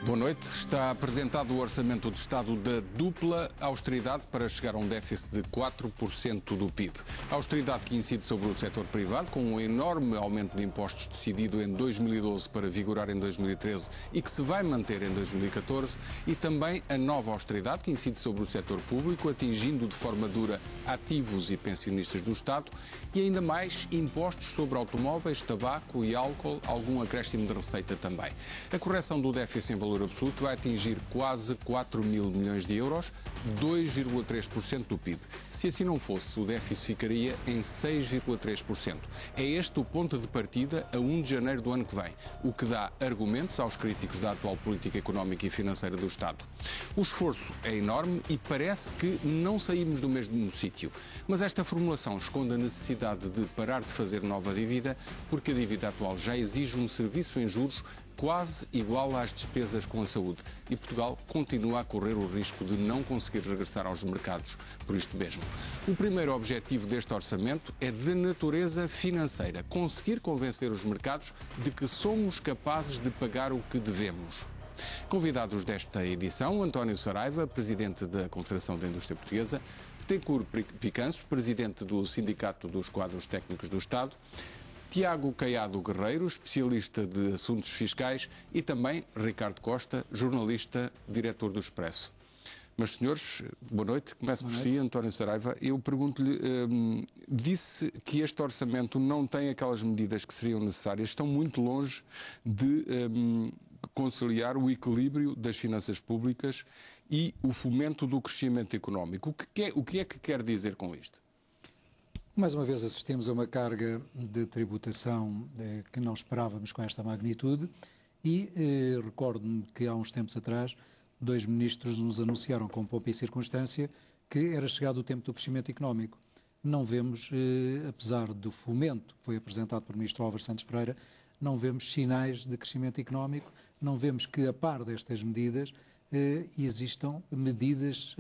Boa noite. Está apresentado o Orçamento de Estado da dupla austeridade para chegar a um déficit de 4% do PIB. A austeridade que incide sobre o setor privado, com um enorme aumento de impostos decidido em 2012 para vigorar em 2013 e que se vai manter em 2014, e também a nova austeridade que incide sobre o setor público, atingindo de forma dura ativos e pensionistas do Estado, e ainda mais impostos sobre automóveis, tabaco e álcool, algum acréscimo de receita também. A correção do déficit em valor absoluto vai atingir quase 4 mil milhões de euros, 2,3% do PIB. Se assim não fosse, o déficit ficaria em 6,3%. É este o ponto de partida a 1 de janeiro do ano que vem, o que dá argumentos aos críticos da atual política económica e financeira do Estado. O esforço é enorme e parece que não saímos do mesmo sítio. Mas esta formulação esconde a necessidade de parar de fazer nova dívida, porque a dívida atual já exige um serviço em juros quase igual às despesas com a saúde. E Portugal continua a correr o risco de não conseguir regressar aos mercados por isto mesmo. O primeiro objetivo deste orçamento é de natureza financeira. Conseguir convencer os mercados de que somos capazes de pagar o que devemos. Convidados desta edição, António Saraiva, presidente da Confederação da Indústria Portuguesa, Betancourt Picanço, presidente do Sindicato dos Quadros Técnicos do Estado, Tiago Caiado Guerreiro, especialista de assuntos fiscais, e também Ricardo Costa, jornalista, diretor do Expresso. Mas, senhores, boa noite. Começo por si, António Saraiva. Eu pergunto-lhe, disse que este orçamento não tem aquelas medidas que seriam necessárias, estão muito longe de conciliar o equilíbrio das finanças públicas e o fomento do crescimento económico. O que é que quer dizer com isto? Mais uma vez assistimos a uma carga de tributação que não esperávamos com esta magnitude e recordo-me que há uns tempos atrás 2 ministros nos anunciaram com pompa e circunstância que era chegado o tempo do crescimento económico. Não vemos, apesar do fomento que foi apresentado por ministro Álvaro Santos Pereira, não vemos sinais de crescimento económico, não vemos que a par destas medidas existam medidas,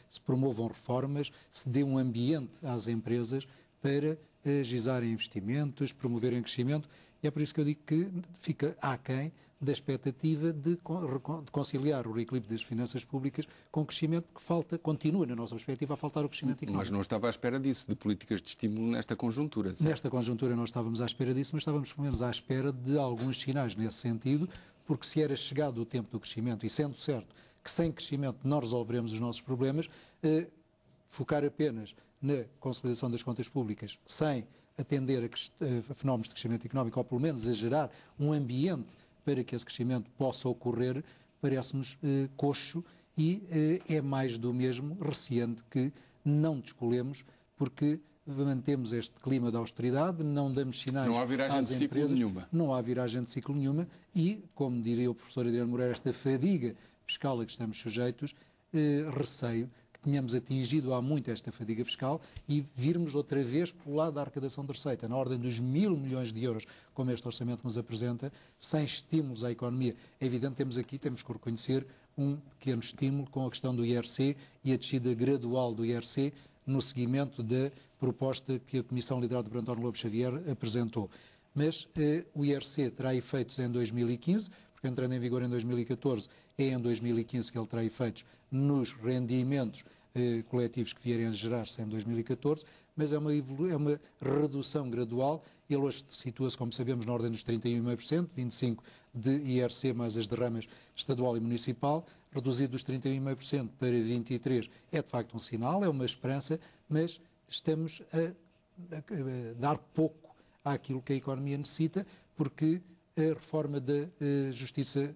se promovam reformas, se dê um ambiente às empresas para agilizarem investimentos, promoverem crescimento, e é por isso que eu digo que fica aquém da expectativa de conciliar o reequilíbrio das finanças públicas com o crescimento, que continua, na nossa perspectiva, a faltar o crescimento económico. Mas não estava à espera disso, de políticas de estímulo nesta conjuntura, certo? Nesta conjuntura não estávamos à espera disso, mas estávamos pelo menos à espera de alguns sinais nesse sentido, porque se era chegado o tempo do crescimento, e sendo certo que sem crescimento não resolveremos os nossos problemas, focar apenas na consolidação das contas públicas, sem atender a fenómenos de crescimento económico, ou pelo menos a gerar um ambiente para que esse crescimento possa ocorrer, parece-nos coxo e é mais do mesmo, receando que não descolemos, porque mantemos este clima de austeridade, não damos sinais às empresas. Não há viragem de ciclo nenhuma. Não há viragem de ciclo nenhuma e, como diria o professor Adriano Moreira, esta fadiga fiscal a que estamos sujeitos, receio que tenhamos atingido há muito esta fadiga fiscal e virmos outra vez pelo lado da arrecadação de receita, na ordem dos 1.000 milhões de euros, como este orçamento nos apresenta, sem estímulos à economia. É evidente que temos que reconhecer um pequeno estímulo com a questão do IRC e a descida gradual do IRC no seguimento da proposta que a Comissão liderada por António Lobo Xavier apresentou. Mas o IRC terá efeitos em 2015, porque entrando em vigor em 2014, é em 2015 que ele terá efeitos nos rendimentos coletivos que vierem a gerar-se em 2014, mas é uma redução gradual. Ele hoje situa-se, como sabemos, na ordem dos 31,5%, 25% de IRC mais as derramas estadual e municipal, reduzido dos 31,5% para 23%. É de facto um sinal, é uma esperança, mas estamos a dar pouco àquilo que a economia necessita, porque a reforma da justiça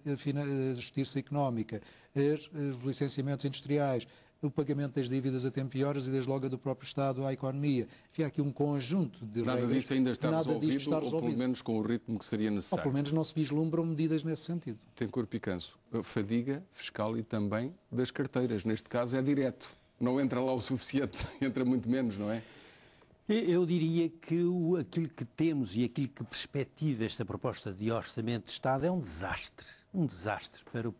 económica, os licenciamentos industriais, o pagamento das dívidas a tempo e horas e desde logo a do próprio Estado à economia. Enfim, há aqui um conjunto de regras. Nada disso ainda está resolvido, ou pelo menos com o ritmo que seria necessário. Ou pelo menos não se vislumbram medidas nesse sentido. Betancourt Picanço, a fadiga fiscal e também das carteiras. Neste caso é direto. Não entra lá o suficiente, entra muito menos, não é? Eu diria que aquilo que temos e aquilo que perspectiva esta proposta de orçamento de Estado é um desastre para o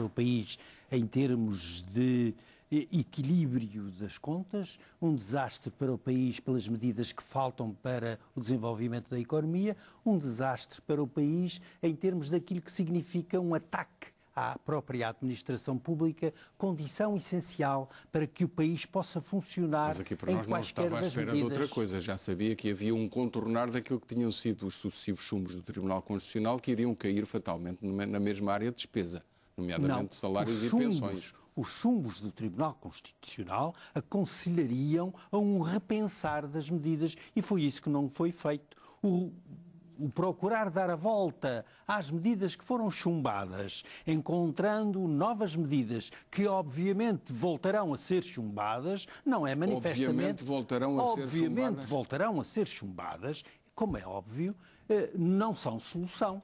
país, em termos de equilíbrio das contas, um desastre para o país pelas medidas que faltam para o desenvolvimento da economia, um desastre para o país em termos daquilo que significa um ataque à própria administração pública, condição essencial para que o país possa funcionar. Mas aqui para em nós não quaisquer estava à das espera medidas. de outra coisa. Já sabia que havia um contornar daquilo que tinham sido os sucessivos chumbos do Tribunal Constitucional, que iriam cair fatalmente na mesma área de despesa, nomeadamente salários e pensões. Os chumbos do Tribunal Constitucional aconselhariam a um repensar das medidas e foi isso que não foi feito. O procurar dar a volta às medidas que foram chumbadas, encontrando novas medidas que obviamente voltarão a ser chumbadas, não é manifestamente... Obviamente voltarão a ser chumbadas, como é óbvio, não são solução.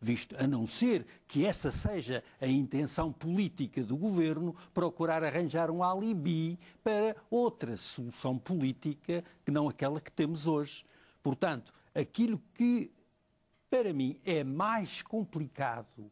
Visto, a não ser que essa seja a intenção política do Governo, procurar arranjar um alibi para outra solução política que não aquela que temos hoje. Portanto, aquilo que, para mim, é mais complicado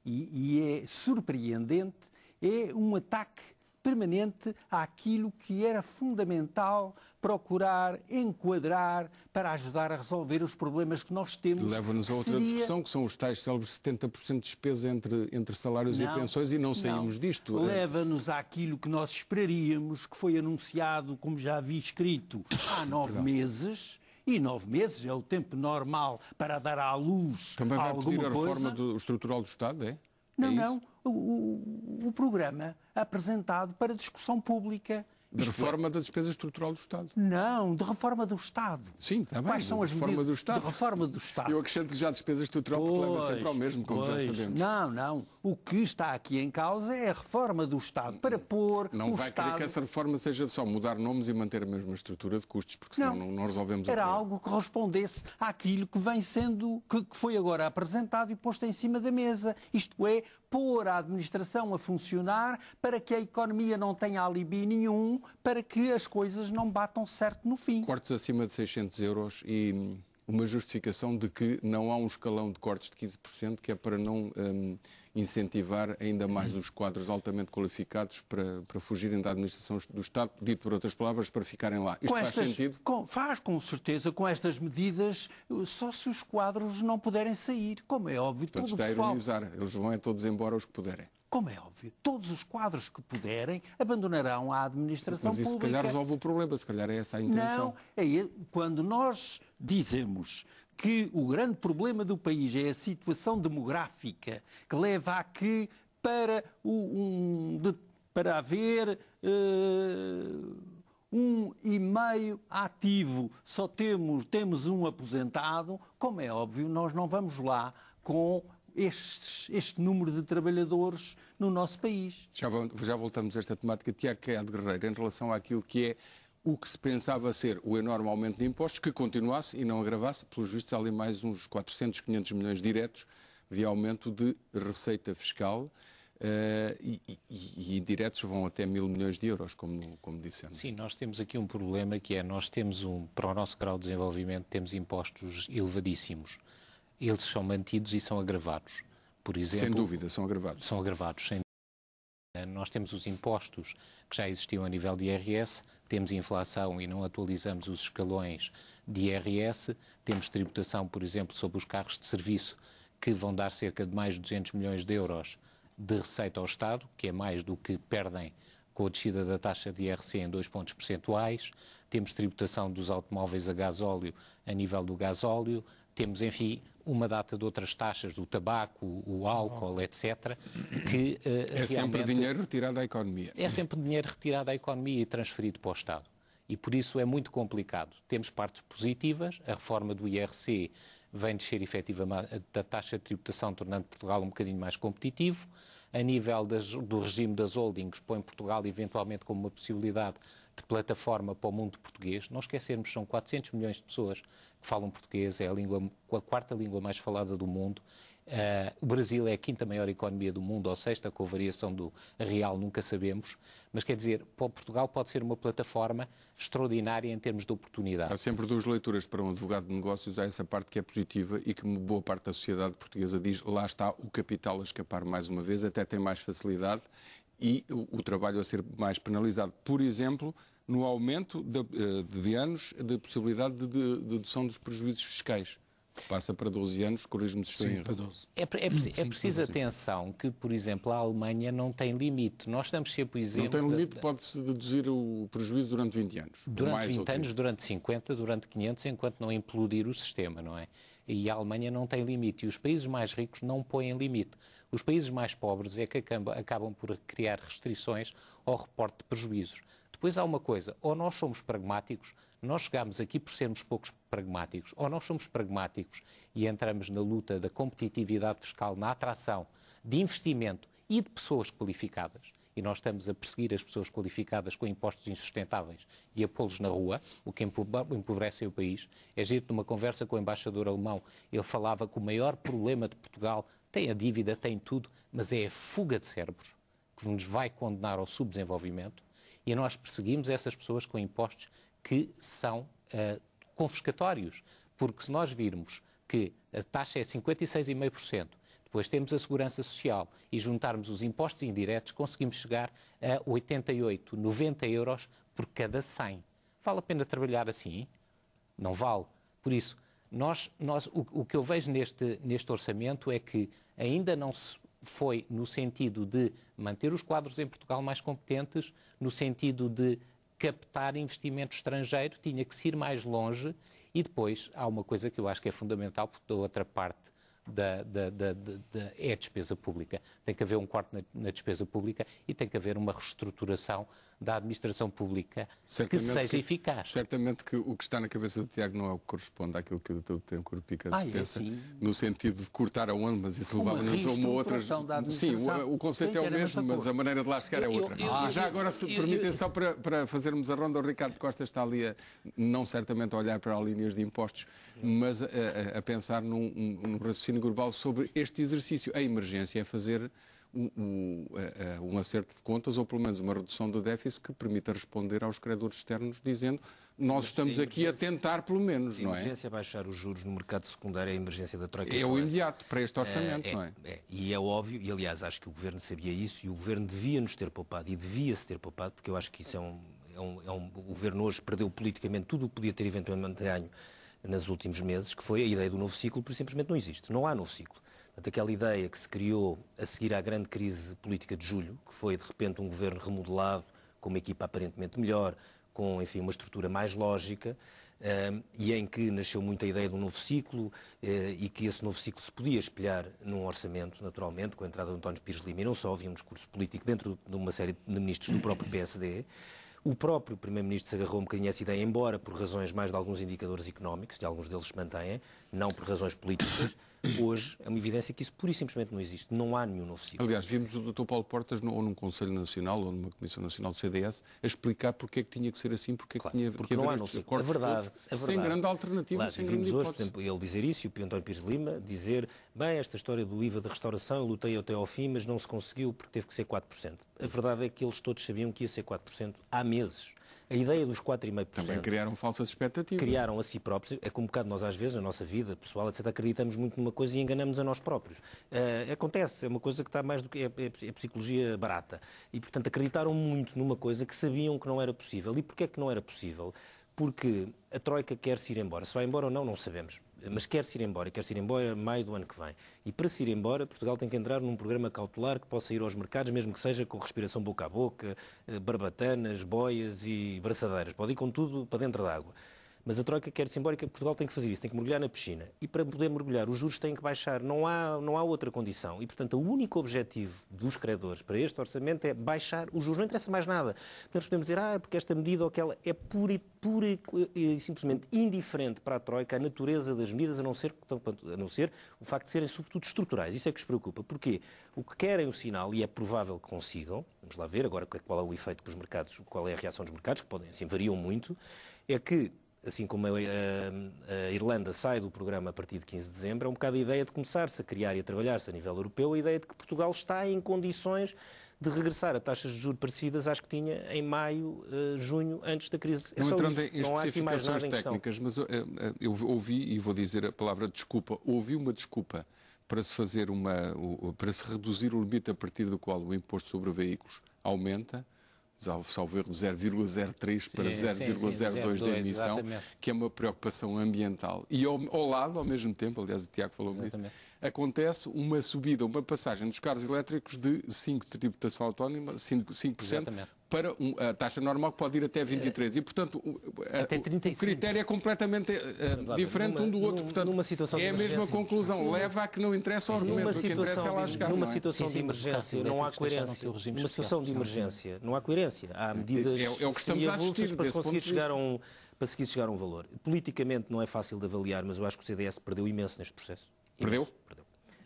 e é surpreendente é um ataque permanente àquilo que era fundamental procurar enquadrar para ajudar a resolver os problemas que nós temos. Leva-nos a outra discussão, que são os tais célebres 70% de despesa entre salários e pensões, e não saímos disto. Leva-nos àquilo que nós esperaríamos, que foi anunciado, como já vi escrito, há 9 meses. E 9 meses é o tempo normal para dar à luz também vai alguma pedir a coisa. reforma estrutural do Estado, é? Não. O programa apresentado para discussão pública. De reforma da despesa estrutural do Estado. Não, de reforma do Estado. Sim, está bem. Quais são as reforma medidas do Estado. de reforma do Estado? Eu acrescento já a despesa estrutural porque leva sempre ao mesmo, como já sabemos. Não. O que está aqui em causa é a reforma do Estado para pôr não o vai Estado... querer que essa reforma seja só mudar nomes e manter a mesma estrutura de custos, porque senão não resolvemos o Era problema. algo que respondesse àquilo que vem sendo, que foi agora apresentado e posto em cima da mesa. Isto é, pôr a administração a funcionar para que a economia não tenha alibi nenhum, para que as coisas não batam certo no fim. Cortes acima de 600 euros e uma justificação de que não há um escalão de cortes de 15%, que é para não incentivar ainda mais os quadros altamente qualificados para fugirem da administração do Estado, dito por outras palavras, para ficarem lá. Isto faz sentido? Faz, com certeza, com estas medidas, só se os quadros não puderem sair. Como é óbvio, Portanto, todo o está a pessoal... ironizar. Eles vão todos embora os que puderem. Como é óbvio, todos os quadros que puderem abandonarão a administração pública. Mas isso, pública. se calhar, resolve o problema. Se calhar é essa a intenção. Não, quando nós dizemos que o grande problema do país é a situação demográfica que leva a que para haver 1,5 ativo só temos um aposentado, como é óbvio, nós não vamos lá com este número de trabalhadores no nosso país. Já voltamos a esta temática. Tiago Caiado Guerreiro, em relação àquilo que é o que se pensava ser o enorme aumento de impostos, que continuasse e não agravasse, pelos vistos há ali mais uns 400, 500 milhões diretos de aumento de receita fiscal e indiretos vão até 1.000 milhões de euros, como dissemos. Sim, nós temos aqui um problema que é, nós temos para o nosso grau de desenvolvimento, temos impostos elevadíssimos. Eles são mantidos e são agravados. Por exemplo, sem dúvida, são agravados. São agravados, sem dúvida. Nós temos os impostos que já existiam a nível de IRS, temos inflação e não atualizamos os escalões de IRS, temos tributação, por exemplo, sobre os carros de serviço, que vão dar cerca de mais de 200 milhões de euros de receita ao Estado, que é mais do que perdem com a descida da taxa de IRC em 2 pontos percentuais. Temos tributação dos automóveis a gasóleo a nível do gasóleo. Temos, enfim, uma data de outras taxas, do tabaco, o álcool, etc., que é sempre dinheiro retirado à economia. É sempre dinheiro retirado à economia e transferido para o Estado. E por isso é muito complicado. Temos partes positivas, a reforma do IRC vem descer efetivamente da taxa de tributação, tornando Portugal um bocadinho mais competitivo. A nível do regime das holdings, põe Portugal eventualmente como uma possibilidade de plataforma para o mundo português. Não esquecermos que são 400 milhões de pessoas que falam português, é a quarta língua mais falada do mundo. O Brasil é a quinta maior economia do mundo, ou sexta, com a variação do real, nunca sabemos. Mas quer dizer, Portugal pode ser uma plataforma extraordinária em termos de oportunidade. Há sempre duas leituras para um advogado de negócios. Há essa parte que é positiva e que boa parte da sociedade portuguesa diz lá está o capital a escapar mais uma vez, até tem mais facilidade e o trabalho a ser mais penalizado. Por exemplo, no aumento de anos da possibilidade de dedução dos prejuízos fiscais. Passa para 12 anos, corrijo-me se estou em erro. É preciso atenção que, por exemplo, a Alemanha não tem limite. Nós estamos sempre, por exemplo... Não tem limite, pode-se deduzir o prejuízo durante 20 anos. Durante 20 anos, durante 50, durante 500, enquanto não implodir o sistema, não é? E a Alemanha não tem limite. E os países mais ricos não põem limite. Os países mais pobres é que acabam por criar restrições ao reporte de prejuízos. Depois há uma coisa, ou nós somos pragmáticos, nós chegamos aqui por sermos poucos pragmáticos, ou nós somos pragmáticos e entramos na luta da competitividade fiscal, na atração de investimento e de pessoas qualificadas, e nós estamos a perseguir as pessoas qualificadas com impostos insustentáveis e a pô-los na rua, o que empobrece o país. É giro, numa conversa com o embaixador alemão, ele falava que o maior problema de Portugal tem a dívida, tem tudo, mas é a fuga de cérebros que nos vai condenar ao subdesenvolvimento, e nós perseguimos essas pessoas com impostos que são confiscatórios. Porque se nós virmos que a taxa é 56,5%, depois temos a segurança social e juntarmos os impostos indiretos, conseguimos chegar a 88, 90 euros por cada 100. Vale a pena trabalhar assim? Não vale. Por isso, o que eu vejo neste orçamento é que ainda não se foi no sentido de manter os quadros em Portugal mais competentes, no sentido de captar investimento estrangeiro, tinha que se ir mais longe, e depois há uma coisa que eu acho que é fundamental, porque da outra parte é a despesa pública. Tem que haver um corte na despesa pública e tem que haver uma reestruturação da administração pública que seja eficaz. Certamente que o que está na cabeça do Tiago não é o que corresponde àquilo que o Dr. Tencourt Picanço pensa, no sentido de cortar a onda, mas isso levava-nos a uma outra... Sim, o conceito é o mesmo, mas a maneira de lá chegar é outra. Já agora, se permitem, só para fazerermos a ronda, o Ricardo Costa está ali, não certamente a olhar para linhas de impostos, mas a pensar num raciocínio global sobre este exercício. A emergência é fazer um acerto de contas, ou pelo menos uma redução do déficit que permita responder aos credores externos, dizendo nós estamos aqui a tentar, pelo menos, não é? A emergência é baixar os juros no mercado secundário, é a emergência da Troika. É o imediato para este orçamento, não é? E é óbvio, e aliás acho que o Governo sabia isso, e o Governo devia nos ter poupado, e devia-se ter poupado, porque eu acho que isso o Governo hoje perdeu politicamente tudo o que podia ter eventualmente ganho nos últimos meses, que foi a ideia do novo ciclo, por simplesmente não existe. Não há novo ciclo. Portanto, aquela ideia que se criou a seguir à grande crise política de julho, que foi de repente um governo remodelado, com uma equipa aparentemente melhor, com, enfim, uma estrutura mais lógica, e em que nasceu muito a ideia de um novo ciclo, e que esse novo ciclo se podia espelhar num orçamento, naturalmente, com a entrada de António Pires Lima, e não só havia um discurso político dentro de uma série de ministros do próprio PSD. O próprio Primeiro-Ministro se agarrou um bocadinho a essa ideia, embora por razões mais de alguns indicadores económicos, de alguns deles se mantêm, não por razões políticas. Hoje é uma evidência que isso pura e simplesmente não existe. Não há nenhum novo ciclo. Aliás, vimos o Dr. Paulo Portas, ou num Conselho Nacional, ou numa Comissão Nacional do CDS, a explicar porque é que tinha que ser assim, porque é que tinha que não há haver novo estes ciclo. A verdade, sem grande alternativa, claro, sem grande hipótese. Hoje, por exemplo, ele dizer isso, e o António Pires Lima dizer, bem, esta história do IVA de restauração, eu lutei até ao fim, mas não se conseguiu porque teve que ser 4%. A verdade é que eles todos sabiam que ia ser 4% há meses. A ideia dos 4,5%... Também criaram falsas expectativas. Criaram a si próprios. É como um bocado nós, às vezes, na nossa vida pessoal, etc., acreditamos muito numa coisa e enganamos a nós próprios. Acontece, é uma coisa que está mais do que... É psicologia barata. E, portanto, acreditaram muito numa coisa que sabiam que não era possível. E porquê é que não era possível? Porque a Troika quer-se ir embora. Se vai embora ou não, não sabemos. Mas quer-se ir embora. E quer-se ir embora em maio do ano que vem. E para se ir embora, Portugal tem que entrar num programa cautelar que possa ir aos mercados, mesmo que seja com respiração boca a boca, barbatanas, boias e braçadeiras. Pode ir com tudo para dentro da água. Mas a Troika quer-se embora e que Portugal tem que fazer isso, tem que mergulhar na piscina. E para poder mergulhar, os juros têm que baixar. Não há outra condição. E, portanto, o único objetivo dos credores para este orçamento é baixar os juros. Não interessa mais nada. Nós podemos dizer, porque esta medida ou aquela é pura e simplesmente indiferente para a Troika a natureza das medidas, a não ser o facto de serem, sobretudo, estruturais. Isso é que os preocupa. Porquê? O que querem o sinal, e é provável que consigam, vamos lá ver agora qual é o efeito dos mercados, qual é a reação dos mercados, que podem, assim, variam muito, é que assim como a Irlanda sai do programa a partir de 15 de dezembro, é um bocado a ideia de começar-se a criar e a trabalhar-se a nível europeu, a ideia de que Portugal está em condições de regressar a taxas de juros parecidas às que tinha em maio, junho, antes da crise. Não entrando em especificações técnicas, mas eu ouvi, e vou dizer a palavra desculpa, ouvi uma desculpa para se fazer para se reduzir o limite a partir do qual o imposto sobre veículos aumenta, salvo erro, de 0,03 para 0,02 da emissão, exatamente, que é uma preocupação ambiental. E ao lado, ao mesmo tempo, aliás, o Tiago falou nisso, acontece uma subida, uma passagem dos carros elétricos de 5% de tributação autónoma, 5% para a taxa normal, que pode ir até 23%. E, portanto, o critério é completamente diferente um do outro. Portanto, é a mesma conclusão. Leva a que não interessa o argumento. O que interessa é lá chegar. Numa situação de emergência não há coerência. Numa situação de emergência não há coerência. Há medidas é o que estamos a assistir para conseguir chegar a um valor. Politicamente não é fácil de avaliar, mas eu acho que o CDS perdeu imenso neste processo. Perdeu?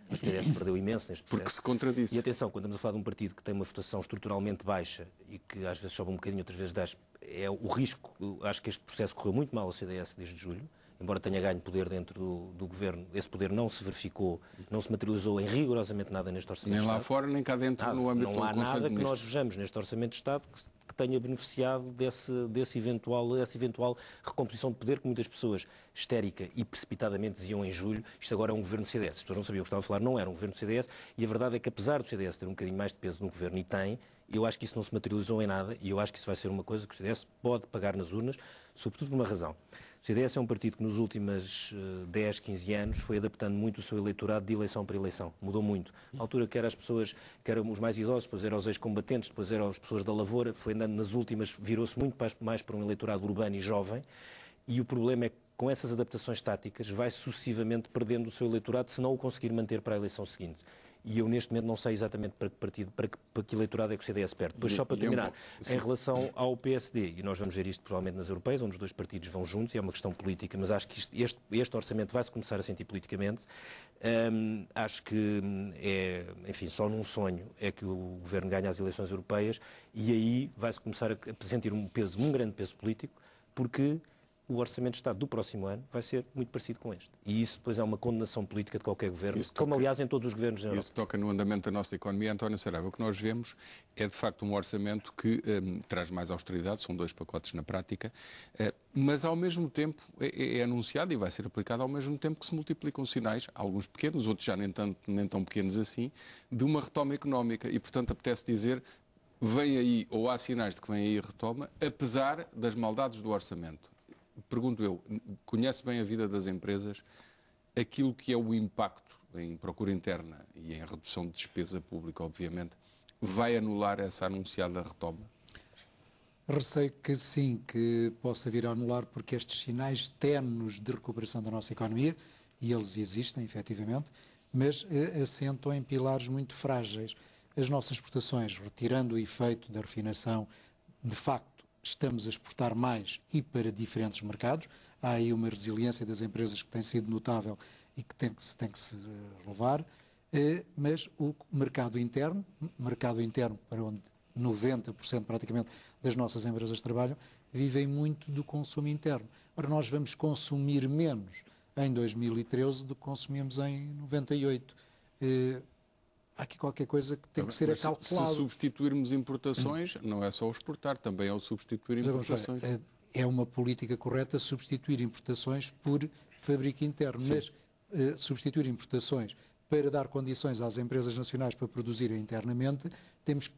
Acho que o CDS perdeu imenso neste processo. Porque se contradisse. E atenção, quando estamos a falar de um partido que tem uma votação estruturalmente baixa e que às vezes sobe um bocadinho, outras vezes desce, é o risco. Acho que este processo correu muito mal ao CDS desde julho, embora tenha ganho poder dentro do governo. Esse poder não se verificou, não se materializou em rigorosamente nada neste Orçamento de Estado. Nem lá fora, nem cá dentro, no âmbito do Conselho de Ministros. Não há nada que nós vejamos neste Orçamento de Estado que tenha beneficiado dessa eventual recomposição de poder que muitas pessoas, histérica e precipitadamente, diziam em julho, isto agora é um governo do CDS. As pessoas não sabiam o que estava a falar, não era um governo do CDS, e a verdade é que, apesar do CDS ter um bocadinho mais de peso no governo, e tem, eu acho que isso não se materializou em nada, e eu acho que isso vai ser uma coisa que o CDS pode pagar nas urnas, sobretudo por uma razão. O CDS é um partido que nos últimos 10, 15 anos foi adaptando muito o seu eleitorado de eleição para eleição. Mudou muito. Na altura que eram as pessoas, que eram os mais idosos, depois eram os ex-combatentes, depois eram as pessoas da lavoura, foi andando nas últimas, virou-se muito mais para um eleitorado urbano e jovem. E o problema é que com essas adaptações táticas vai sucessivamente perdendo o seu eleitorado se não o conseguir manter para a eleição seguinte. E eu, neste momento, não sei exatamente para que partido, para que eleitorado é que o CDS perde. Depois, só para terminar, em relação ao PSD, e nós vamos ver isto provavelmente nas europeias, onde os dois partidos vão juntos, e é uma questão política, mas acho que este orçamento vai-se começar a sentir politicamente. Acho que é, enfim, só num sonho é que o governo ganha as eleições europeias, e aí vai-se começar a sentir um grande peso político, porque o Orçamento de Estado do próximo ano vai ser muito parecido com este. E isso depois é uma condenação política de qualquer governo, como aliás em todos os governos da Europa. Isso toca no andamento da nossa economia. António Saraiva, o que nós vemos é de facto um orçamento que traz mais austeridade, são 2 pacotes na prática, mas ao mesmo tempo é anunciado e vai ser aplicado ao mesmo tempo que se multiplicam sinais, alguns pequenos, outros já nem tão pequenos assim, de uma retoma económica. E portanto apetece dizer, vem aí, ou há sinais de que vem aí a retoma, apesar das maldades do orçamento. Pergunto eu, conhece bem a vida das empresas, aquilo que é o impacto em procura interna e em redução de despesa pública, obviamente, vai anular essa anunciada retoma? Receio que sim, que possa vir a anular, porque estes sinais ténues de recuperação da nossa economia, e eles existem, efetivamente, mas assentam em pilares muito frágeis. As nossas exportações, retirando o efeito da refinação, de facto, estamos a exportar mais e para diferentes mercados. Há aí uma resiliência das empresas que tem sido notável e que tem que se relevar, mas o mercado interno para onde 90% praticamente das nossas empresas trabalham, vivem muito do consumo interno. Ora, nós vamos consumir menos em 2013 do que consumimos em 98. Há aqui qualquer coisa que tem que ser acalculado. Se substituirmos importações, não é só o exportar, também é o substituir importações. É uma política correta substituir importações por fabrico interno, sim, mas substituir importações para dar condições às empresas nacionais para produzirem internamente, temos que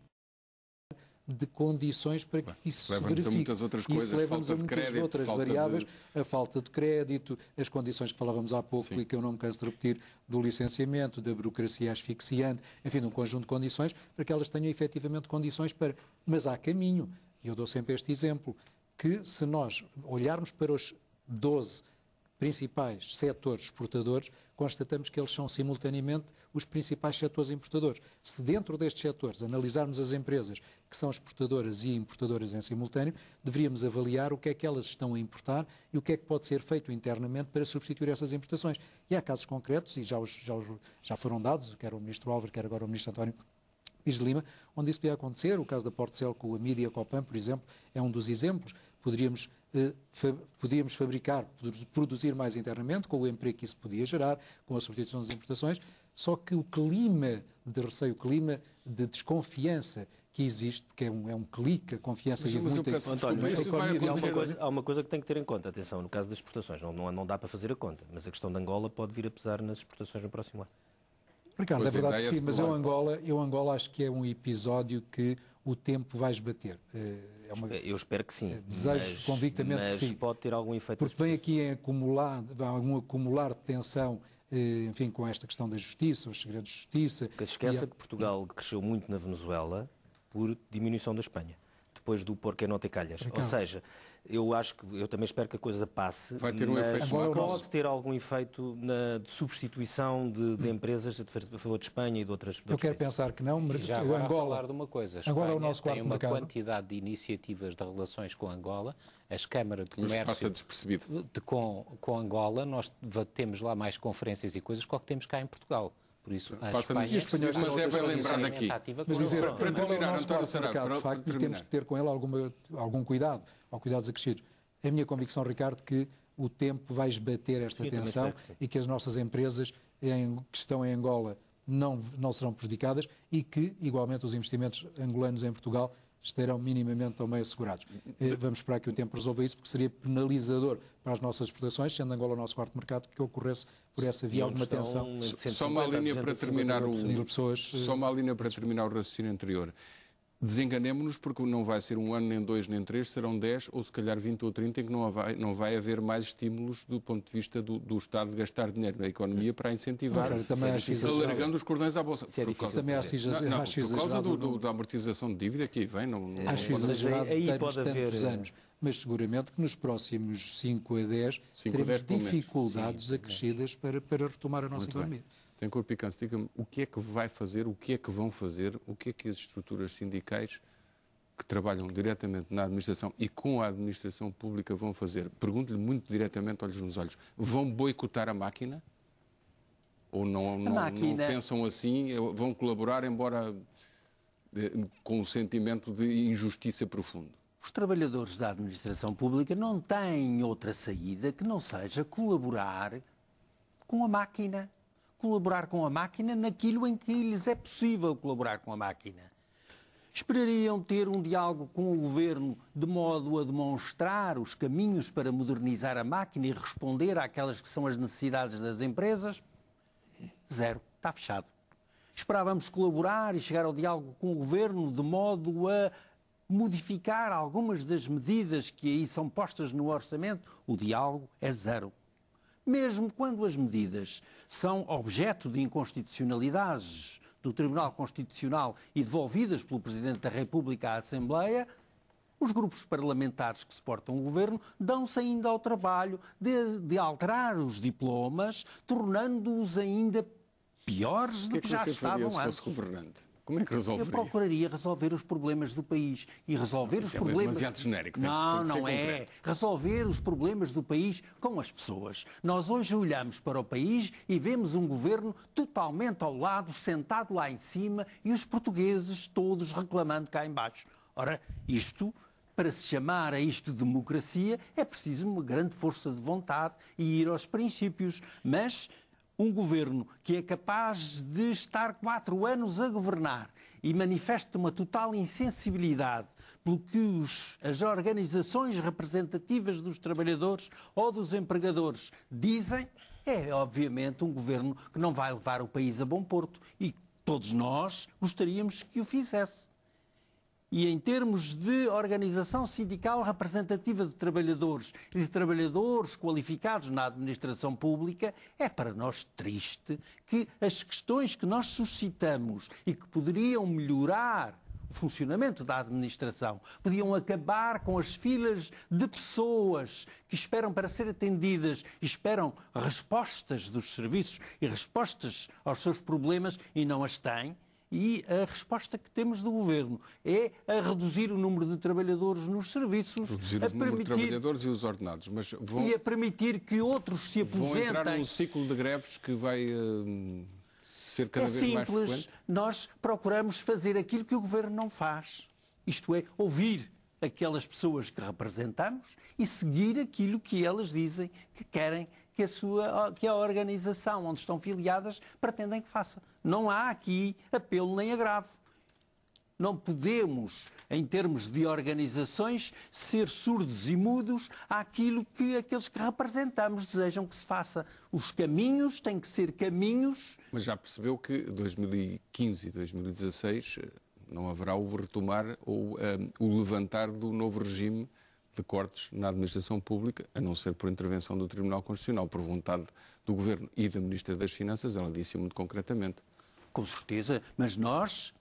de condições para que isso se verifique. Leva-nos a muitas outras coisas, leva-nos a muitas outras variáveis, a falta de crédito, as condições que falávamos há pouco, sim, e que eu não me canso de repetir, do licenciamento, da burocracia asfixiante, enfim, de um conjunto de condições, para que elas tenham efetivamente condições para... Mas há caminho, e eu dou sempre este exemplo, que se nós olharmos para os 12 principais setores exportadores, constatamos que eles são simultaneamente os principais setores importadores. Se dentro destes setores analisarmos as empresas que são exportadoras e importadoras em simultâneo, deveríamos avaliar o que é que elas estão a importar e o que é que pode ser feito internamente para substituir essas importações. E há casos concretos, e já foram dados, quer o Ministro Álvaro, quer agora o Ministro António Pires de Lima, onde isso podia acontecer. O caso da Portcel com a Mídia Copan, por exemplo, é um dos exemplos. Podíamos fabricar, produzir mais internamente, com o emprego que isso podia gerar, com a substituição das importações, só que o clima de receio, o clima de desconfiança que existe, porque é um clique, a confiança e muito... António, há uma coisa que tem que ter em conta, atenção, no caso das exportações, não dá para fazer a conta, mas a questão de Angola pode vir a pesar nas exportações no próximo ano. Ricardo, é verdade que sim, mas eu Angola acho que é um episódio que o tempo vai esbater. Eu espero que sim. Desejo convictamente que sim. Mas pode ter algum efeito. Porque vem aqui algum acumular de tensão, enfim, com esta questão da justiça, os segredos de justiça. Porque se esqueça que Portugal cresceu muito na Venezuela por diminuição da Espanha, depois do porque não te calhas. Ou seja, eu também espero que a coisa passe. Vai ter um efeito pode ter algum efeito de substituição de empresas a favor de Espanha e de outras. Eu quero pensar que não, mas já agora Angola, falar de uma coisa. Angola é o nosso quarto tem uma mercado. quantidade de iniciativas de relações com Angola. As câmaras de comércio passa despercebido. Com Angola, nós temos lá mais conferências e coisas que o que temos cá em Portugal. Por isso, a Passa-nos Espanha, mas é bem lembrado aqui. Mas dizer, para terminar, António Saraiva, de facto, e temos que ter com ele algum cuidado, ou cuidados acrescidos. É a minha convicção, Ricardo, que o tempo vai esbater esta tensão e que as nossas empresas que estão em Angola não serão prejudicadas e que, igualmente, os investimentos angolanos em Portugal estarão minimamente ou meio assegurados. Vamos esperar que o tempo resolva isso, porque seria penalizador para as nossas exportações, sendo Angola o nosso quarto mercado, que ocorresse por essa via alguma tensão. Só uma linha para terminar o raciocínio anterior. Desenganemo-nos, porque não vai ser um ano, nem 2, nem 3, serão 10 ou se calhar 20 ou 30, em que não vai haver mais estímulos do ponto de vista do Estado de gastar dinheiro na economia para incentivar, alargando os cordões à Bolsa. Também por causa da amortização de dívida que aí vem. Acho exagerado ter tantos anos. Mas seguramente que nos próximos 5 a 10 teremos dificuldades acrescidas para retomar a nossa economia. Tem cor picante. Diga-me, o que é que vai fazer, o que é que vão fazer, o que é que as estruturas sindicais que trabalham diretamente na administração e com a administração pública vão fazer? Pergunto-lhe muito diretamente, olhos nos olhos. Vão boicotar a máquina? Ou não pensam assim? Vão colaborar, embora com um sentimento de injustiça profundo? Os trabalhadores da administração pública não têm outra saída que não seja colaborar com a máquina. Colaborar com a máquina naquilo em que lhes é possível colaborar com a máquina. Esperariam ter um diálogo com o Governo de modo a demonstrar os caminhos para modernizar a máquina e responder àquelas que são as necessidades das empresas? Zero. Está fechado. Esperávamos colaborar e chegar ao diálogo com o Governo de modo a modificar algumas das medidas que aí são postas no orçamento? O diálogo é zero. Mesmo quando as medidas são objeto de inconstitucionalidades do Tribunal Constitucional e devolvidas pelo Presidente da República à Assembleia, os grupos parlamentares que suportam o Governo dão-se ainda ao trabalho de alterar os diplomas, tornando-os ainda piores do que já estavam antes. Se fosse governante? Como é que resolveria? Eu procuraria resolver os problemas do país. E resolver os problemas... É demasiado genérico. Não é. Resolver os problemas do país com as pessoas. Nós hoje olhamos para o país e vemos um governo totalmente ao lado, sentado lá em cima, e os portugueses todos reclamando cá em baixo. Ora, para se chamar a isto de democracia, é preciso uma grande força de vontade e ir aos princípios. Mas um governo que é capaz de estar 4 anos a governar e manifesta uma total insensibilidade pelo que as organizações representativas dos trabalhadores ou dos empregadores dizem, é obviamente um governo que não vai levar o país a bom porto e todos nós gostaríamos que o fizesse. E em termos de organização sindical representativa de trabalhadores e de trabalhadores qualificados na administração pública, é para nós triste que as questões que nós suscitamos e que poderiam melhorar o funcionamento da administração, podiam acabar com as filas de pessoas que esperam para ser atendidas e esperam respostas dos serviços e respostas aos seus problemas e não as têm. E a resposta que temos do Governo é a reduzir o número de trabalhadores nos serviços, reduzir o número de trabalhadores e os ordenados, mas e a permitir que outros se aposentem. Vão entrar num ciclo de greves que vai ser cada vez mais frequente? É simples, nós procuramos fazer aquilo que o Governo não faz, isto é, ouvir aquelas pessoas que representamos e seguir aquilo que elas dizem que querem que a organização onde estão filiadas pretendem que faça. Não há aqui apelo nem agravo. Não podemos, em termos de organizações, ser surdos e mudos àquilo que aqueles que representamos desejam que se faça. Os caminhos têm que ser caminhos... Mas já percebeu que 2015 e 2016 Não haverá o retomar ou o levantar do novo regime de cortes na administração pública, a não ser por intervenção do Tribunal Constitucional, por vontade do Governo e da Ministra das Finanças, ela disse muito concretamente. Com certeza, mas nós,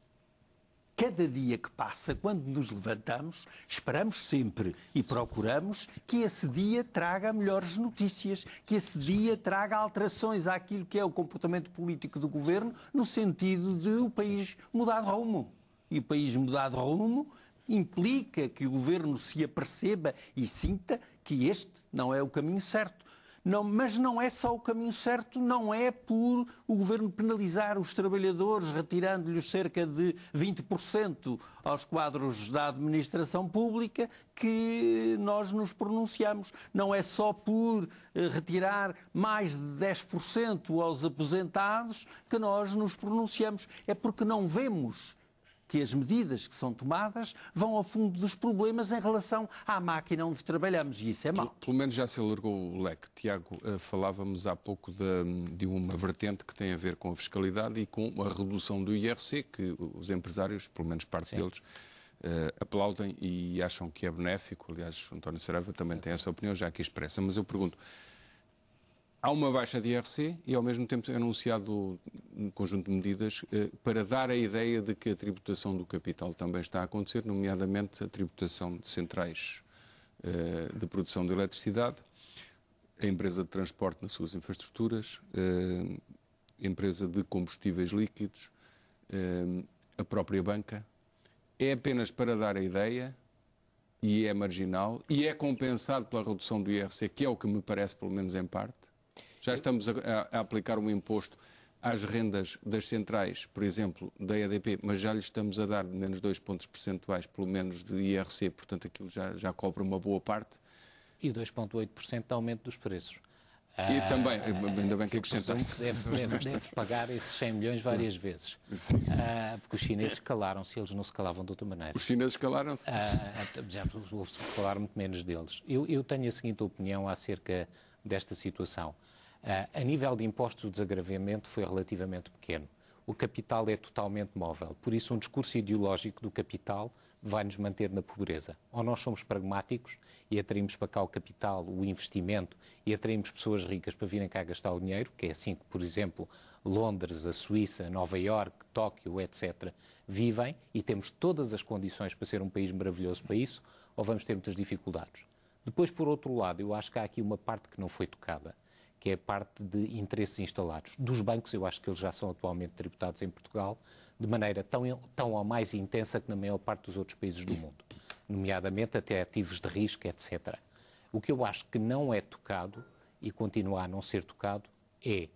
cada dia que passa, quando nos levantamos, esperamos sempre e procuramos que esse dia traga melhores notícias, que esse dia traga alterações àquilo que é o comportamento político do Governo, no sentido de o país mudar de rumo. E o país mudar de rumo implica que o Governo se aperceba e sinta que este não é o caminho certo. Não, mas não é só o caminho certo, não é por o Governo penalizar os trabalhadores, retirando-lhes cerca de 20% aos quadros da administração pública, que nós nos pronunciamos. Não é só por retirar mais de 10% aos aposentados que nós nos pronunciamos. É porque não vemos que as medidas que são tomadas vão ao fundo dos problemas em relação à máquina onde trabalhamos, e isso é mau. Pelo menos já se alargou o leque. Tiago, falávamos há pouco de uma vertente que tem a ver com a fiscalidade e com a redução do IRC, que os empresários, pelo menos parte deles, aplaudem e acham que é benéfico. Aliás, António Saraiva também tem essa opinião, já aqui expressa. Mas eu pergunto, há uma baixa de IRC e, ao mesmo tempo, é anunciado um conjunto de medidas para dar a ideia de que a tributação do capital também está a acontecer, nomeadamente a tributação de centrais de produção de eletricidade, a empresa de transporte nas suas infraestruturas, a empresa de combustíveis líquidos, a própria banca. É apenas para dar a ideia e é marginal e é compensado pela redução do IRC, que é o que me parece, pelo menos em parte. Já estamos a aplicar um imposto às rendas das centrais, por exemplo, da EDP, mas já lhe estamos a dar menos 2 pontos percentuais, pelo menos, de IRC, portanto aquilo já cobre uma boa parte. E 2,8% de aumento dos preços. E também, ainda bem que acrescentaste. Deve pagar esses 100 milhões várias vezes. Porque os chineses calaram-se, eles não se calavam de outra maneira. Os chineses calaram-se? Já ouve-se falar muito menos deles. Eu tenho a seguinte opinião acerca desta situação. A nível de impostos, o desagravamento foi relativamente pequeno. O capital é totalmente móvel. Por isso, um discurso ideológico do capital vai nos manter na pobreza. Ou nós somos pragmáticos e atraímos para cá o capital, o investimento, e atraímos pessoas ricas para virem cá gastar o dinheiro, que é assim que, por exemplo, Londres, a Suíça, Nova Iorque, Tóquio, etc., vivem, e temos todas as condições para ser um país maravilhoso para isso, ou vamos ter muitas dificuldades. Depois, por outro lado, eu acho que há aqui uma parte que não foi tocada, que é a parte de interesses instalados. Dos bancos, eu acho que eles já são atualmente tributados em Portugal de maneira tão ou mais intensa que na maior parte dos outros países do mundo, nomeadamente até ativos de risco, etc. O que eu acho que não é tocado e continua a não ser tocado é,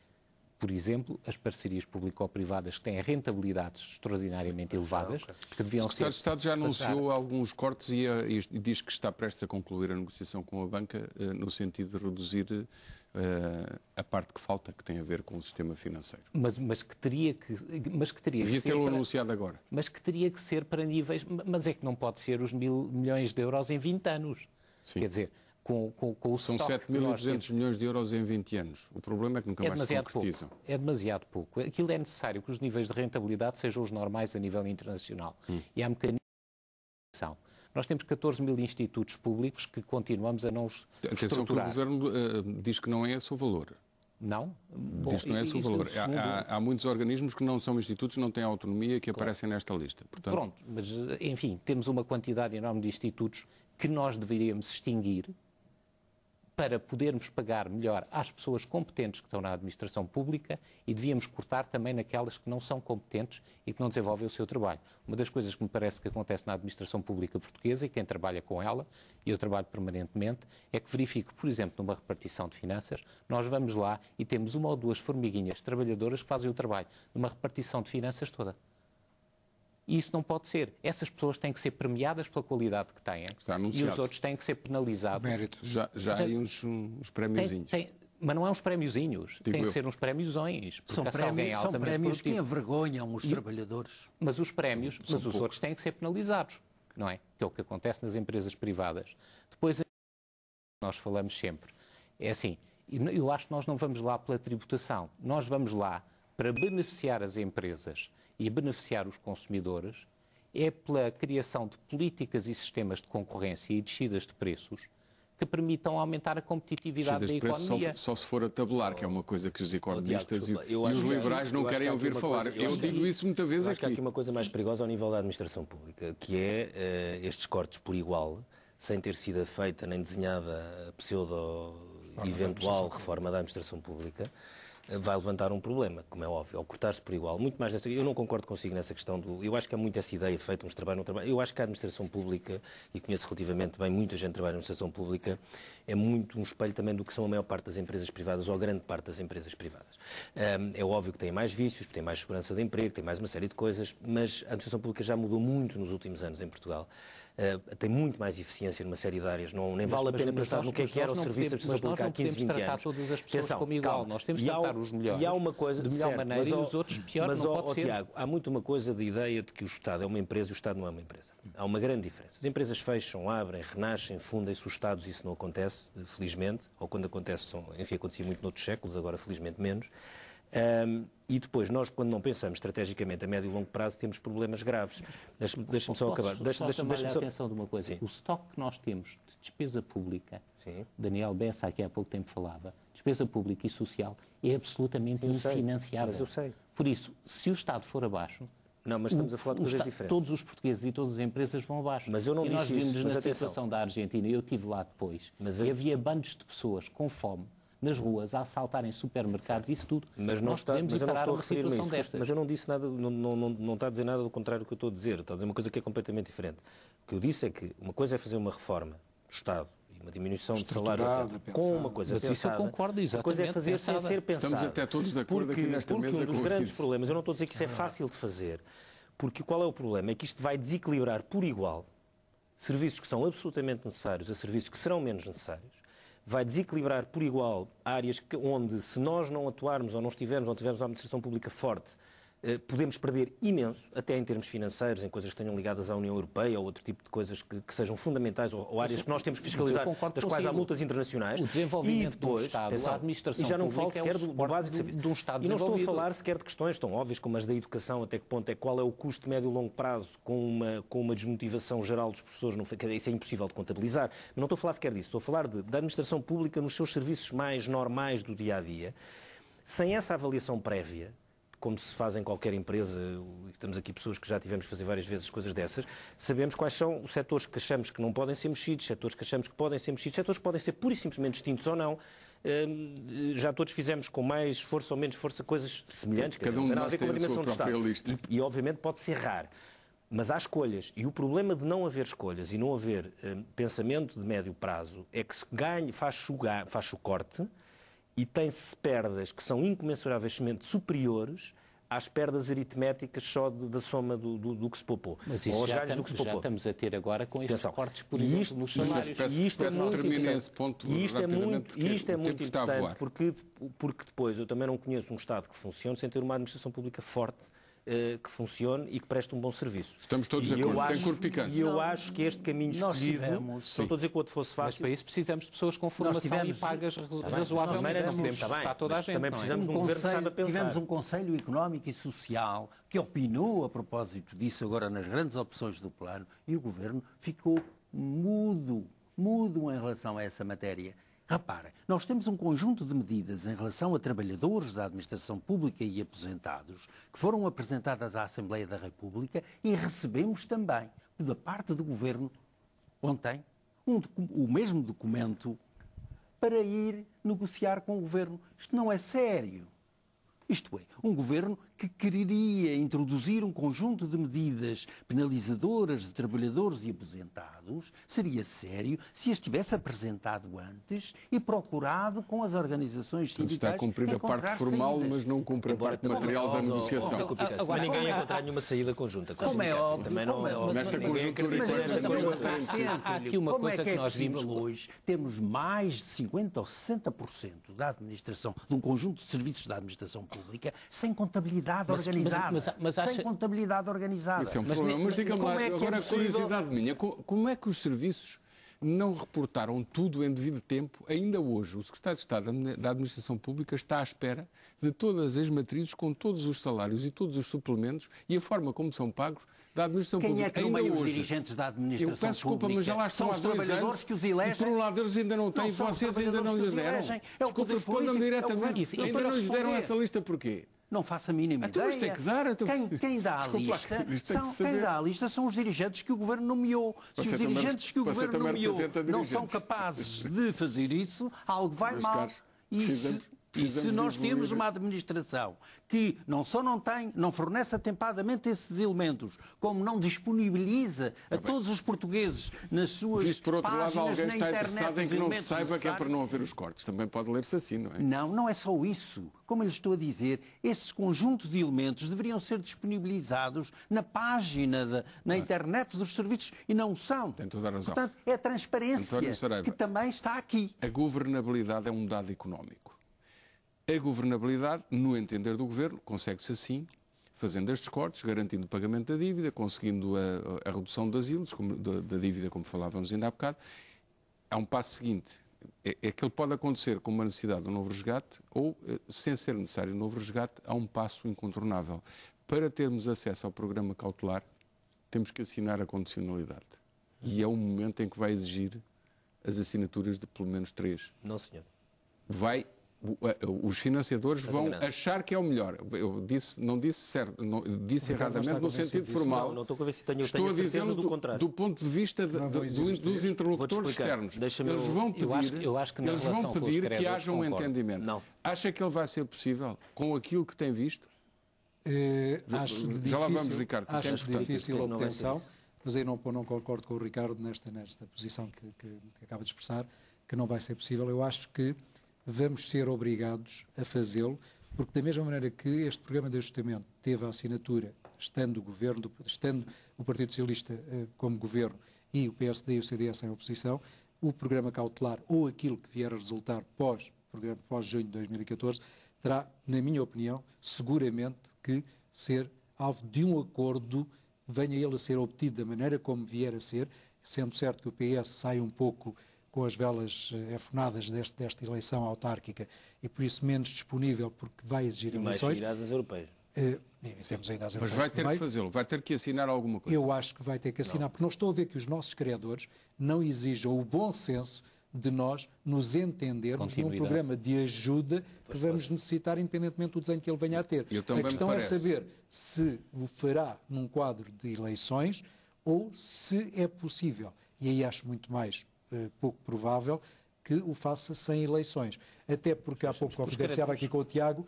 por exemplo, as parcerias público-privadas que têm rentabilidades extraordinariamente elevadas, que deviam ser... O Secretário de Estado já anunciou alguns cortes e diz que está prestes a concluir a negociação com a banca no sentido de reduzir a parte que falta, que tem a ver com o sistema financeiro. Mas que teria que Devia tê-lo anunciado agora. Mas que teria que ser para níveis... Mas é que não pode ser os 1.000 milhões de euros em 20 anos. Sim. Quer dizer, com o São 7.200 milhões de euros em 20 anos. O problema é que nunca mais se concretizam. É demasiado pouco. Aquilo é necessário que os níveis de rentabilidade sejam os normais a nível internacional. E há mecanismos de ação. Nós temos 14 mil institutos públicos que continuamos a não estruturar. Atenção que o Governo diz que não é esse o valor. Não? Diz que não é esse o valor. Há muitos organismos que não são institutos, não têm autonomia, que aparecem nesta lista. Portanto... Pronto, mas enfim, temos uma quantidade enorme de institutos que nós deveríamos extinguir para podermos pagar melhor às pessoas competentes que estão na administração pública e devíamos cortar também naquelas que não são competentes e que não desenvolvem o seu trabalho. Uma das coisas que me parece que acontece na administração pública portuguesa, e quem trabalha com ela, e eu trabalho permanentemente, é que verifico, por exemplo, numa repartição de finanças, nós vamos lá e temos uma ou duas formiguinhas trabalhadoras que fazem o trabalho numa repartição de finanças toda. E isso não pode ser. Essas pessoas têm que ser premiadas pela qualidade que têm. E os outros têm que ser penalizados. Mérito. Já há aí uns prémiozinhos. Mas não é uns prémiozinhos. Tem que ser uns prémiozões. São prémios que envergonham os trabalhadores. Mas os prémios, mas os outros têm que ser penalizados. Não é? Que é o que acontece nas empresas privadas. Depois, nós falamos sempre. É assim, eu acho que nós não vamos lá pela tributação. Nós vamos lá para beneficiar as empresas e beneficiar os consumidores é pela criação de políticas e sistemas de concorrência e descidas de preços que permitam aumentar a competitividade da economia. Só se for a tabular, que é uma coisa que os economistas Tiago, e os liberais não querem ouvir falar. Eu digo isso muitas vezes aqui. Acho que há aqui uma coisa mais perigosa ao nível da administração pública, que é estes cortes por igual, sem ter sido feita nem desenhada a pseudo-eventual reforma da administração pública, vai levantar um problema, como é óbvio, ao cortar-se por igual. Muito mais eu não concordo consigo nessa questão eu acho que há muito essa ideia feita uns trabalhos no trabalho. Eu acho que a administração pública, e conheço relativamente bem, muita gente trabalha na administração pública, é muito um espelho também do que são a maior parte das empresas privadas, ou a grande parte das empresas privadas. É óbvio que tem mais vícios, tem mais segurança de emprego, tem mais uma série de coisas, mas a administração pública já mudou muito nos últimos anos em Portugal. Tem muito mais eficiência numa série de áreas. Nem vale a pena pensar no que era o serviço da administração pública há 15, 20 anos. Mas nós não podemos tratar todas as pessoas como igual. Nós temos de tratar os melhores e há uma coisa, de melhor maneira e os outros pior. Mas, não pode ser. Tiago, há muito uma coisa da ideia de que o Estado é uma empresa e o Estado não é uma empresa. Há uma grande diferença. As empresas fecham, abrem, renascem, fundem-se. Os Estados isso não acontece, felizmente. Ou quando acontece, acontecia muito noutros séculos, agora felizmente menos. E depois, nós, quando não pensamos estrategicamente a médio e longo prazo, temos problemas graves. Deixa-me só acabar. Deixa-me chamar a atenção de uma coisa. Sim. O estoque que nós temos de despesa pública, sim. Daniel Bessa aqui há pouco tempo falava, despesa pública e social, é absolutamente infinanciável. Mas eu sei. Por isso, se o Estado for abaixo... Não, mas estamos a falar de coisas diferentes. Todos os portugueses e todas as empresas vão abaixo. Mas eu não nós disse isso. vimos na situação da Argentina, eu estive lá depois, e havia bandos de pessoas com fome nas ruas, a assaltarem supermercados, isso tudo. Mas eu não estou a referir-me a isso. Mas eu não disse nada, não está a dizer nada do contrário do que eu estou a dizer. Está a dizer uma coisa que é completamente diferente. O que eu disse é que uma coisa é fazer uma reforma do Estado e uma diminuição de salário, etc., com uma coisa mas pensada. Isso eu concordo, exatamente. A coisa é fazer sem ser pensado. Estamos até todos de acordo aqui nesta mesa porque um dos com grandes isso. problemas, eu não estou a dizer que isso é fácil de fazer, porque qual é o problema? É que isto vai desequilibrar por igual serviços que são absolutamente necessários a serviços que serão menos necessários. Vai desequilibrar por igual áreas onde, se nós não atuarmos ou não tivermos uma administração pública forte, podemos perder imenso, até em termos financeiros, em coisas que tenham ligadas à União Europeia ou outro tipo de coisas que sejam fundamentais ou áreas que nós temos que fiscalizar, das quais há multas internacionais. O desenvolvimento e depois, do Estado, a administração e já não falo pública sequer é o do básico serviço. De um Estado e não estou a desenvolvido. falar sequer de questões tão óbvias como as da educação, até que ponto é qual é o custo médio e longo prazo com uma desmotivação geral dos professores, isso é impossível de contabilizar. Mas não estou a falar sequer disso, estou a falar da administração pública nos seus serviços mais normais do dia-a-dia, sem essa avaliação prévia, como se faz em qualquer empresa, temos aqui pessoas que já tivemos de fazer várias vezes coisas dessas, sabemos quais são os setores que achamos que não podem ser mexidos, setores que achamos que podem ser mexidos, setores que podem ser pura e simplesmente extintos ou não. Já todos fizemos com mais esforço ou menos força coisas semelhantes, Cada um de nós tem a sua do própria Estado. lista. E obviamente pode ser raro. Mas há escolhas. E o problema de não haver escolhas e não haver pensamento de médio prazo é que se ganha, faz-se o corte e tem-se perdas que são incomensuravelmente superiores às perdas aritméticas só da soma do que se poupou. Mas isso já estamos a ter agora com estes cortes, por exemplo, nos salários. E isto é muito importante. Isto é muito importante porque depois eu também não conheço um Estado que funcione sem ter uma administração pública forte, que funcione e que preste um bom serviço. Estamos todos de acordo. Tem cor picante. E eu acho que este caminho escolhido, não estou a dizer que o outro fosse fácil. Mas para isso precisamos de pessoas com formação e pagas razoavelmente. Está toda a gente. Também precisamos de um governo que saiba pensar. Tivemos um Conselho Económico e Social que opinou a propósito disso agora nas grandes opções do plano e o governo ficou mudo em relação a essa matéria. Repara, nós temos um conjunto de medidas em relação a trabalhadores da administração pública e aposentados que foram apresentadas à Assembleia da República e recebemos também, da parte do Governo, ontem, o mesmo documento para ir negociar com o Governo. Isto não é sério. Isto é, um governo que quereria introduzir um conjunto de medidas penalizadoras de trabalhadores e aposentados, seria sério se as tivesse apresentado antes e procurado com as organizações sindicais. Está a cumprir a parte formal, mas não cumpre a parte material da negociação. Mas ninguém ia encontrar nenhuma saída conjunta. Como é óbvio. Nesta conjuntura e com esta coisa. Há aqui uma coisa que nós vimos hoje. Temos mais de 50% ou 60% da administração, de um conjunto de serviços da administração pública, sem contabilidade organizada. Sem contabilidade organizada. Isso é um problema. Mas diga-me lá, agora a curiosidade minha, como é que os serviços não reportaram tudo em devido tempo. Ainda hoje, o Secretário de Estado da Administração Pública está à espera de todas as matrizes com todos os salários e todos os suplementos e a forma como são pagos da Administração Quem Pública. é que ainda nomeia os hoje, dirigentes da eu Administração peço desculpa, Pública? mas já lá estão São há os 2 trabalhadores anos que os e elegem? por um lado eles ainda não têm, Não são os vocês ainda não lhes trabalhadores que os deram. elegem. É o Desculpa, poder respondam político, diretamente. isso Ainda para não lhes deram responder. essa lista porquê? Não faço a mínima Então, ideia. mas tem que dar, então- Quem dá a Desculpa lá, lista, isto tem que saber. quem dá a lista são os dirigentes que o Governo nomeou. Se Você os também- dirigentes que o você Governo também nomeou representa não são dirigentes. capazes de fazer isso, algo vai Meus mal. caros, E precisamos se nós de temos evoluir. uma administração que não só não fornece atempadamente esses elementos, como não disponibiliza a todos os portugueses nas suas Visto por outro lado, páginas alguém na está internet interessado em os que não se elementos saiba que é para necessários. não haver os cortes. Também pode ler-se assim, não é? Não é só isso. Como eu lhe estou a dizer, esse conjunto de elementos deveriam ser disponibilizados na página, na internet dos serviços e não são. Tem toda a razão. Portanto, é a transparência António Saraiva. que também está aqui. A governabilidade é um dado económico. A governabilidade, no entender do Governo, consegue-se assim, fazendo estes cortes, garantindo o pagamento da dívida, conseguindo a redução das yields, da dívida, como falávamos ainda há bocado. Há um passo seguinte. É que ele pode acontecer com uma necessidade de um novo resgate ou, sem ser necessário um novo resgate, há um passo incontornável. Para termos acesso ao programa cautelar, temos que assinar a condicionalidade. E é um momento em que vai exigir as assinaturas de pelo menos 3. Não, senhor. Os financiadores vão enganado. achar que é o melhor. Eu não disse certo, disse erradamente no sentido formal. Não estou convencido, tenho Estou a certeza dizer do contrário. do ponto de vista dos interlocutores explicar. externos. Deixa-me Eles vão pedir, eu acho que na eles vão relação com os pedir que credores, haja um concordo. entendimento. Não. Acha que ele vai ser possível com aquilo que tem visto? Acho Já lá vamos, difícil- Ricardo, que isso é Acho importante. difícil a Não vai ser obtenção, isso. mas aí não concordo com o Ricardo nesta posição que acaba de expressar, que não vai ser possível. Eu acho que vamos ser obrigados a fazê-lo, porque da mesma maneira que este programa de ajustamento teve a assinatura, estando o Partido Socialista como governo e o PSD e o CDS em oposição, o programa cautelar ou aquilo que vier a resultar pós-junho de 2014 terá, na minha opinião, seguramente que ser alvo de um acordo, venha ele a ser obtido da maneira como vier a ser, sendo certo que o PS sai um pouco com as velas afonadas desta eleição autárquica e por isso menos disponível porque vai exigir E mais eleições. viradas europeias. Temos ainda as Mas europeias vai por ter que meio. fazê-lo, vai ter que assinar alguma coisa. Eu acho que vai ter que assinar, porque não estou a ver que os nossos criadores não exijam o bom senso de nós nos entendermos num Continuidade. programa de ajuda que vamos necessitar, independentemente do desenho que ele venha a ter. Eu também A questão é me parece. saber se o fará num quadro de eleições ou se é possível, e aí acho muito mais pouco provável, que o faça sem eleições. Até porque há pouco confidenciava aqui com o Tiago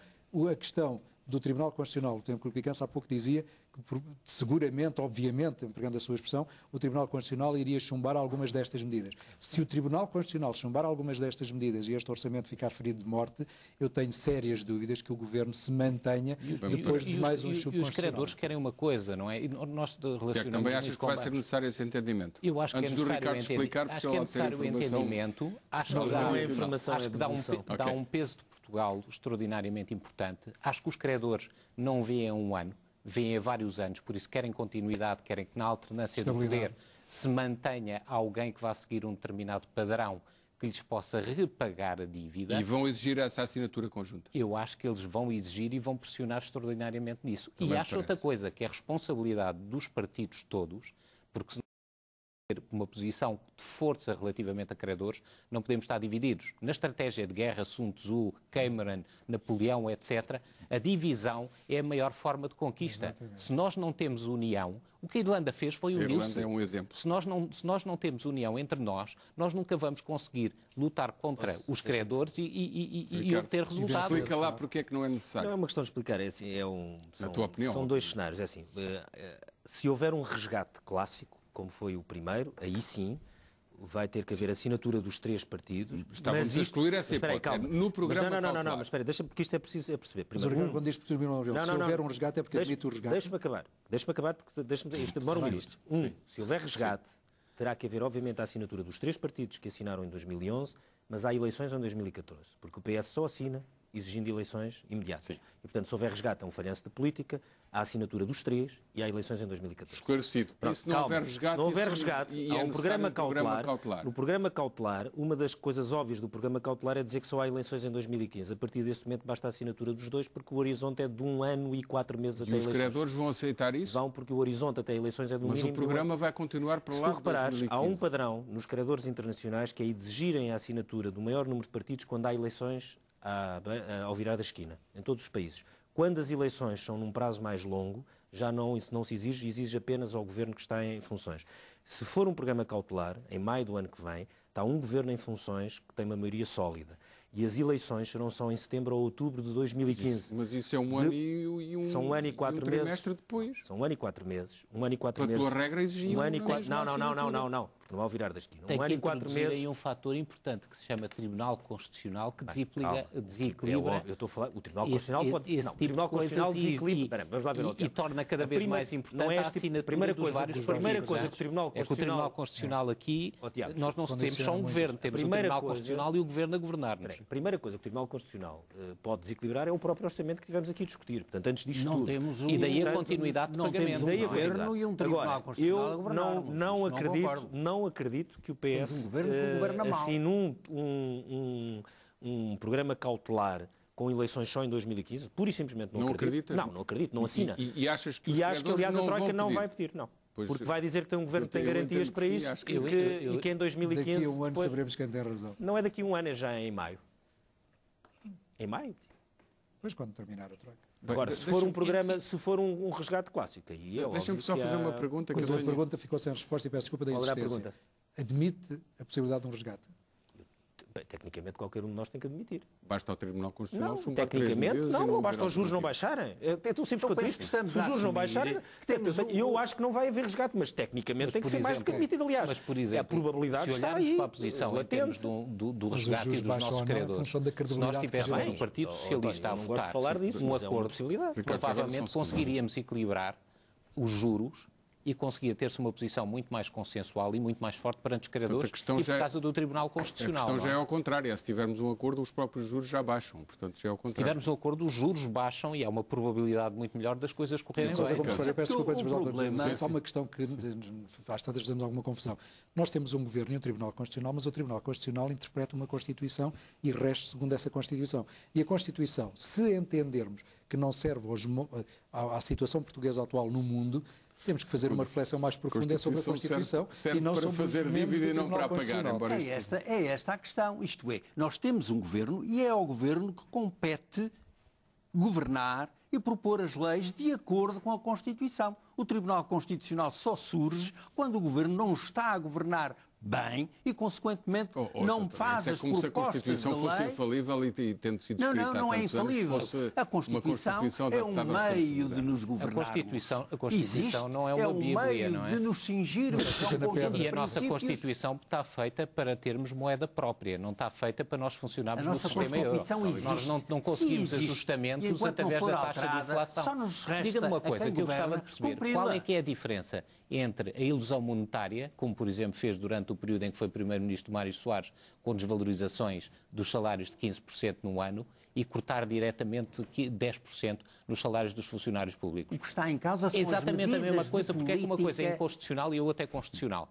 a questão do Tribunal Constitucional. O Tempo Republicano há pouco dizia que seguramente, obviamente, empregando a sua expressão, o Tribunal Constitucional iria chumbar algumas destas medidas. Se o Tribunal Constitucional chumbar algumas destas medidas e este orçamento ficar ferido de morte, eu tenho sérias dúvidas que o Governo se mantenha depois de mais um chumbo E os constitucional. credores querem uma coisa, não é? E nós relacionamos Tiago, também achas muito que vai com ser necessário esse entendimento? Eu acho Antes que é do necessário Ricardo explicar, porque acho que é ele tem necessário o informação. entendimento. Acho Não, que não dá, é informação, acho é que dá dedução. dá um peso de Portugal extraordinariamente importante. Acho que os credores não veem a um ano, veem a vários anos, por isso querem continuidade, querem que na alternância do poder se mantenha alguém que vá seguir um determinado padrão que lhes possa repagar a dívida. E vão exigir essa assinatura conjunta. Eu acho que eles vão exigir e vão pressionar extraordinariamente nisso. Também E me acho outra parece. coisa, que é a responsabilidade dos partidos todos, porque se não ter uma posição de força relativamente a credores, não podemos estar divididos. Na estratégia de guerra, Sun Tzu, Cameron, Napoleão, etc., a divisão é a maior forma de conquista. Exatamente. Se nós não temos união, o que a Irlanda fez foi unir-se. A Irlanda é um exemplo. Se nós não temos união entre nós nunca vamos conseguir lutar contra os credores e Ricardo, obter resultados. Explica lá porque é que não é necessário. Não é uma questão de explicar, é assim, Na tua opinião, são dois cenários. É assim, se houver um resgate clássico, como foi o primeiro, aí sim vai ter que haver assinatura dos 3 partidos. Estávamos a excluir essa Mas espera aí, hipótese. calma. No programa Mas não, cautelar. mas espera, deixa, porque isto é preciso perceber. Mas o Primeiro, Ricardo, quando diz que o Tribunal Europeu, se houver um resgate é porque admite o resgate. Deixa-me acabar, porque isto demora um minuto. Se houver resgate, terá que haver, obviamente, a assinatura dos 3 partidos que assinaram em 2011, mas há eleições em 2014, porque o PS só assina exigindo eleições imediatas. Sim. E, portanto, se houver resgate, é um falhanço de política, há a assinatura dos três e há eleições em 2014. Esclarecido. Pronto, e se não houver resgate, se não houver resgate, há um programa cautelar. No programa cautelar, uma das coisas óbvias do programa cautelar é dizer que só há eleições em 2015. A partir desse momento basta a assinatura dos dois, porque o horizonte é de 1 ano e 4 meses até eleições. E os credores vão aceitar isso? Vão, porque o horizonte até eleições é do mínimo. Mas o programa vai continuar para lá de 2015. Se tu reparares, há um padrão nos credores internacionais que é exigirem a assinatura do maior número de partidos quando há eleições ao virar da esquina, em todos os países. Quando as eleições são num prazo mais longo, já não se exige apenas ao governo que está em funções. Se for um programa cautelar, em maio do ano que vem, está um governo em funções que tem uma maioria sólida. E as eleições serão só em setembro ou outubro de 2015. Mas isso é um ano e um, são um ano e 4 meses. Trimestre depois. São 1 ano e 4 meses. 1 ano e 4 meses. A tua regra exigia Não. Porque não vai ao virar da esquina. Tem 1 ano e 4 meses. Aí um fator importante que se chama Tribunal Constitucional que desequilibra. Eu estou a falar. O Tribunal Constitucional pode. Esse o Tribunal Constitucional desequilibra. Vamos lá ver e torna cada vez mais importante a assinatura dos vários partidos. Primeira coisa que o Tribunal Constitucional. É que o Tribunal Constitucional aqui, nós não temos só um governo, temos o Tribunal Constitucional e o governo a governar-nos. A primeira coisa que o Tribunal Constitucional pode desequilibrar é o próprio orçamento que tivemos aqui a discutir. Portanto, antes disto tudo. E daí a continuidade de pagamento. Daí a governo e um Tribunal Constitucional a governar. Eu não acredito que o PS assine um programa cautelar com eleições só em 2015. Pura e simplesmente não acredito. Não acredito, não assina. E achas que e acho que, aliás, a Troika não vai pedir, não. Porque vai dizer que tem um governo que tem garantias para isso e que em 2015... Daqui a um ano saberemos quem tem razão. Não é daqui a um ano, é já em maio. Em maio? Depois quando terminar a Troika. Agora, se for um programa, se for um resgate clássico, aí é Deixa-me só fazer uma pergunta. Pois a pergunta ficou sem resposta e peço desculpa da insistência. Qual era a pergunta? Admite a possibilidade de um resgate? Bem, tecnicamente qualquer um de nós tem que admitir. Basta ao Tribunal Constitucional não, tecnicamente não basta os juros não baixarem. É tão simples quanto isso. Se os juros não baixarem, eu acho que não vai haver resgate, mas tecnicamente tem que ser mais do que admitido, aliás. Mas, por exemplo, a probabilidade se está aí. Para a posição em termos do resgate e dos nossos credores, se nós tivéssemos o Partido Socialista a votar um acordo, provavelmente conseguiríamos equilibrar os juros e conseguia ter-se uma posição muito mais consensual e muito mais forte perante os credores e por causa do Tribunal Constitucional. A questão já é ao contrário. Se tivermos um acordo, os próprios juros já baixam. Portanto, já é ao contrário. Se tivermos um acordo, os juros baixam e há uma probabilidade muito melhor das coisas correrem bem. Eu peço desculpa, mas só uma questão que às tantas fazemos alguma confusão. Nós temos um governo e um Tribunal Constitucional, mas o Tribunal Constitucional interpreta uma Constituição e rege segundo essa Constituição. E a Constituição, se entendermos que não serve à situação portuguesa atual no mundo, temos que fazer uma reflexão mais profunda sobre a Constituição serve e não para fazer dívida e não para pagar. É esta a questão. Isto é, nós temos um governo e é ao governo que compete governar e propor as leis de acordo com a Constituição. O Tribunal Constitucional só surge quando o governo não está a governar bem e, consequentemente, não faz as propostas de lei... É como se a Constituição fosse infalível e tendo sido escrita não é infalível. A Constituição é um meio de nos governarmos. A Constituição não é uma Bíblia, não é? De nos cingirmos. E a nossa Constituição está feita para termos moeda própria, não está feita para nós funcionarmos no sistema euro. Nós não conseguimos ajustamentos através da taxa de inflação. Diga-me uma coisa que eu gostava de perceber. Qual é que é a diferença entre a ilusão monetária, como por exemplo fez durante o período em que foi Primeiro-Ministro Mário Soares, com desvalorizações dos salários de 15% no ano, e cortar diretamente 10% nos salários dos funcionários públicos? O que está em causa são exatamente as a mesma coisa, porque é que uma coisa é política... inconstitucional e a outra é constitucional.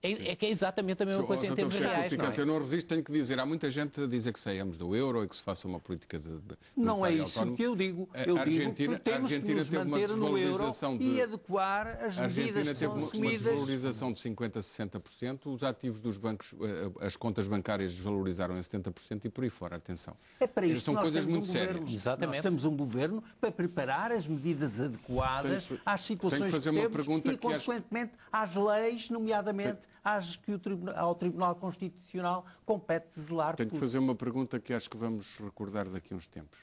É que é exatamente a mesma coisa em termos reais, não é? Eu não resisto, tenho que dizer, há muita gente a dizer que saímos do euro e que se faça uma política de não é isso que eu digo. Eu digo que temos que nos manter no euro e adequar as medidas que são assumidas. Uma desvalorização de 50% a 60%, os ativos dos bancos, as contas bancárias desvalorizaram em 70% e por aí fora, atenção. É para isto são que nós coisas temos muito um governo. sérias. Exatamente. Nós temos um governo para preparar as medidas adequadas às situações que temos e, consequentemente, às leis, nomeadamente às que ao Tribunal Constitucional compete zelar por. Tenho que fazer uma pergunta que acho que vamos recordar daqui a uns tempos.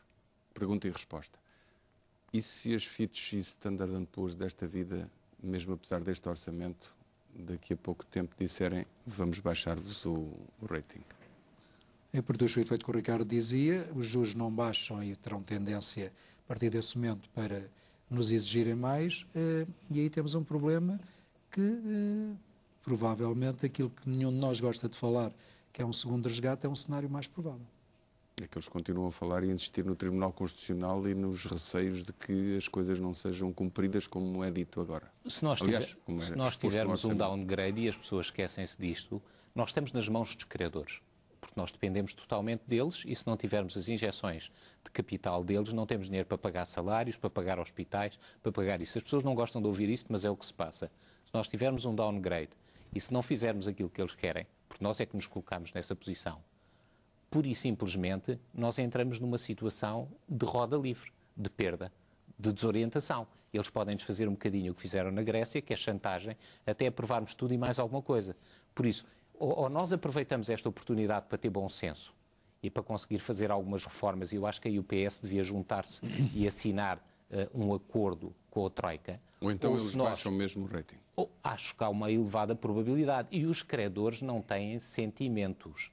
Pergunta e resposta. E se as Fitch e Standard & Poor's desta vida, mesmo apesar deste orçamento, daqui a pouco tempo disserem vamos baixar-vos o rating? Eu produzo o efeito que o Ricardo dizia, os juros não baixam e terão tendência, a partir desse momento, para nos exigirem mais, e aí temos um problema que... provavelmente aquilo que nenhum de nós gosta de falar, que é um segundo resgate, é um cenário mais provável. É que eles continuam a falar e a insistir no Tribunal Constitucional e nos receios de que as coisas não sejam cumpridas como é dito agora. Se nós tivermos um downgrade e as pessoas esquecem-se disto, nós estamos nas mãos dos credores. Porque nós dependemos totalmente deles e se não tivermos as injeções de capital deles, não temos dinheiro para pagar salários, para pagar hospitais, para pagar isso. As pessoas não gostam de ouvir isto, mas é o que se passa. Se nós tivermos um downgrade e se não fizermos aquilo que eles querem, porque nós é que nos colocamos nessa posição, pura e simplesmente nós entramos numa situação de roda livre, de perda, de desorientação. Eles podem-nos fazer um bocadinho o que fizeram na Grécia, que é chantagem, até aprovarmos tudo e mais alguma coisa. Por isso, ou nós aproveitamos esta oportunidade para ter bom senso e para conseguir fazer algumas reformas, e eu acho que aí o PS devia juntar-se e assinar um acordo com a Troika. Ou então eles baixam mesmo o rating. Acho que há uma elevada probabilidade. E os credores não têm sentimentos.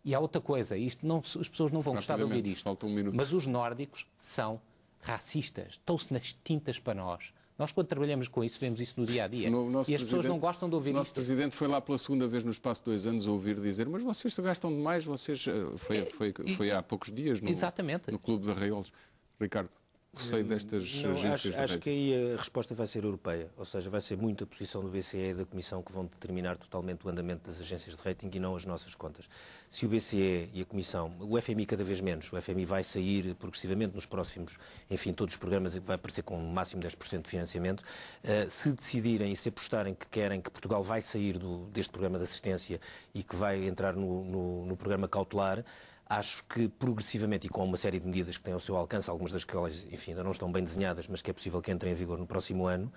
E há outra coisa, as pessoas não vão gostar de ouvir isto, falta um minuto. mas os nórdicos são racistas, estão-se nas tintas para nós. Nós, quando trabalhamos com isso, vemos isso no dia-a-dia. E as pessoas não gostam de ouvir isto. O nosso Presidente foi lá pela segunda vez no espaço de 2 anos a ouvir dizer mas vocês gastam demais, vocês... Foi há poucos dias no Clube de Arraiolos. Ricardo, receio destas agências acho que aí a resposta vai ser europeia, ou seja, vai ser muito a posição do BCE e da Comissão que vão determinar totalmente o andamento das agências de rating e não as nossas contas. Se o BCE e a Comissão, o FMI cada vez menos, o FMI vai sair progressivamente nos próximos, enfim, todos os programas vai aparecer com um máximo 10% de financiamento, se decidirem e se apostarem que querem que Portugal vai sair deste programa de assistência e que vai entrar no programa cautelar, acho que progressivamente e com uma série de medidas que têm ao seu alcance, algumas das quais, enfim, ainda não estão bem desenhadas, mas que é possível que entrem em vigor no próximo ano,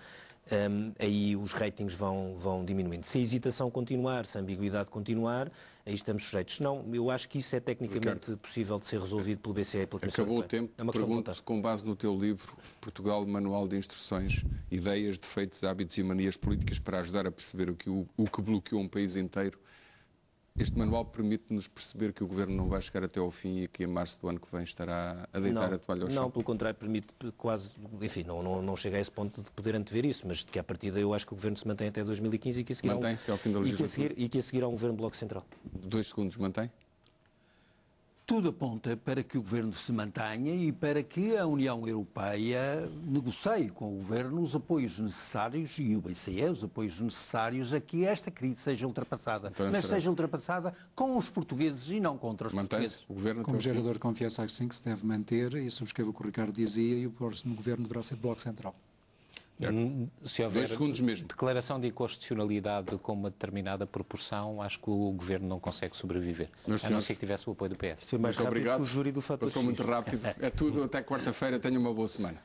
aí os ratings vão diminuindo. Se a hesitação continuar, se a ambiguidade continuar, aí estamos sujeitos. Não, eu acho que isso é tecnicamente possível de ser resolvido pelo BCE e pela Comissão Europeia. Acabou o tempo. Pergunto, com base no teu livro, Portugal, Manual de Instruções, Ideias, Defeitos, Hábitos e Manias Políticas para ajudar a perceber o que bloqueou um país inteiro. Este manual permite-nos perceber que o Governo não vai chegar até ao fim e que em março do ano que vem estará a deitar a toalha ao chão? Não, pelo contrário, permite quase... Enfim, não chega a esse ponto de poder antever isso, mas de que à partida eu acho que o Governo se mantém até 2015 e que a seguir mantém até ao fim da legislatura. E que a seguir há um Governo Bloco Central. 2 segundos, mantém? Tudo aponta para que o Governo se mantenha e para que a União Europeia negocie com o Governo os apoios necessários e o BCE os apoios necessários a que esta crise seja ultrapassada. Mas seja ultrapassada com os portugueses e não contra os portugueses. O Governo como gerador de confiança, acho sim que se deve manter e subscrevo o que o Ricardo dizia e o próximo Governo deverá ser do Bloco Central. Se houver declaração de inconstitucionalidade com uma determinada proporção, acho que o Governo não consegue sobreviver. A não ser que tivesse o apoio do PS. Foi mais rápido que o júri do fator Passou muito rápido. É tudo. Até quarta-feira. Tenha uma boa semana.